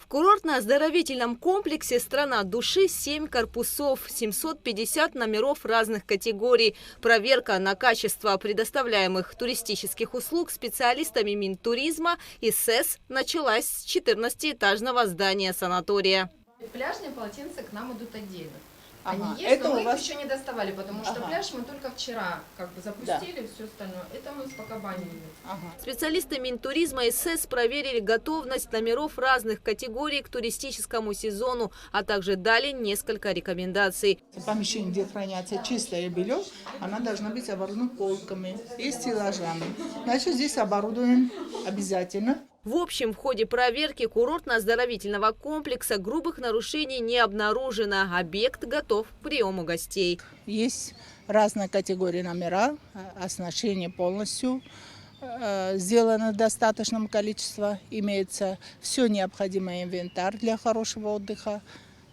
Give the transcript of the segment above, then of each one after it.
В курортно-оздоровительном комплексе «Страна души» 7 корпусов, 750 номеров разных категорий. Проверка на качество предоставляемых туристических услуг специалистами Минтуризма и СЭС началась с 14-этажного здания санатория. Пляжные полотенца к нам идут отдельно. Ага. Они есть, Это но мы у вас... их еще не доставали, потому что пляж мы только вчера запустили, Да. все остальное. Это у нас пока бани нет. Ага. Специалисты Минтуризма и СЭС проверили готовность номеров разных категорий к туристическому сезону, а также дали несколько рекомендаций. Помещение, где хранятся чистое белье, она должна быть оборудована полками и стеллажами. Значит, здесь оборудуем обязательно. В общем, в ходе проверки курортно-оздоровительного комплекса грубых нарушений не обнаружено. Объект готов к приему гостей. Есть разные категории номера, оснащение полностью сделано в достаточном количестве. Имеется все необходимый инвентарь для хорошего отдыха.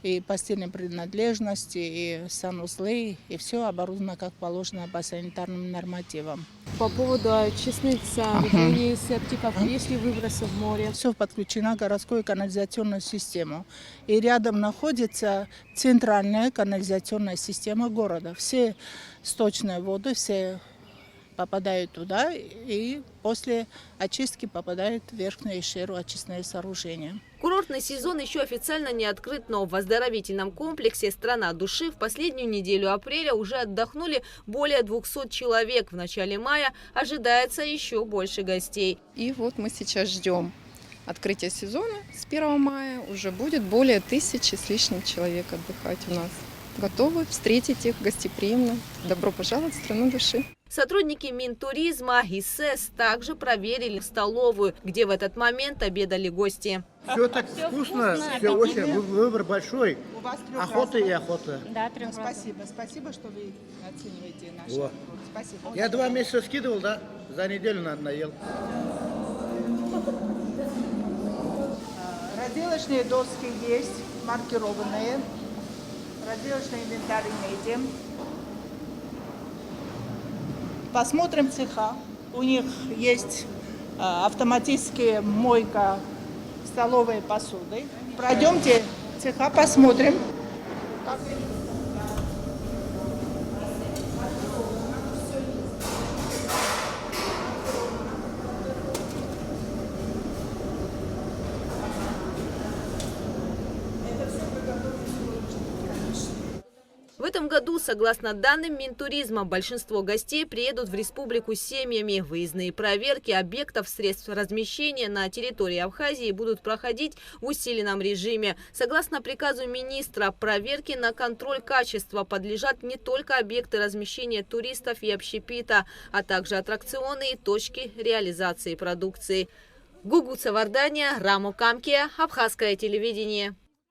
И постельные принадлежности, и санузлы, и все оборудовано как положено по санитарным нормативам. По поводу очистных сооружений, септиков, есть ли выбросы в море? Все подключено к городской канализационной системе. И рядом находится центральная канализационная система города. Все сточные воды, все попадают туда, и после очистки попадают в верхнюю шеру очистные сооружения. Курортный сезон еще официально не открыт, но в оздоровительном комплексе «Страна души» в последнюю неделю апреля уже отдохнули более 200 человек. В начале мая ожидается еще больше гостей. И вот мы сейчас ждем открытия сезона. С 1 мая уже будет более 1000 с лишним человек отдыхать у нас. Готовы встретить их гостеприимно. Добро пожаловать в «Страну души». Сотрудники Минтуризма и СЭС также проверили столовую, где в этот момент обедали гости. Все так вкусно, все очень, выбор большой. У вас Охота и охота. Да, Спасибо, что вы оцениваете наш Во. труд. Спасибо. Я 2 месяца скидывал, да? За неделю наел. Разделочные доски есть, маркированные. Разделочный инвентарь имеете. Посмотрим цеха. У них есть автоматическая мойка столовой посуды. Пройдемте цеха, посмотрим. В этом году, согласно данным Минтуризма, большинство гостей приедут в республику с семьями. Выездные проверки объектов средств размещения на территории Абхазии будут проходить в усиленном режиме. Согласно приказу министра, проверке на контроль качества подлежат не только объекты размещения туристов и общепита, а также аттракционы и точки реализации продукции. Гугуца Вардания, Раму Камкия, Абхазское телевидение.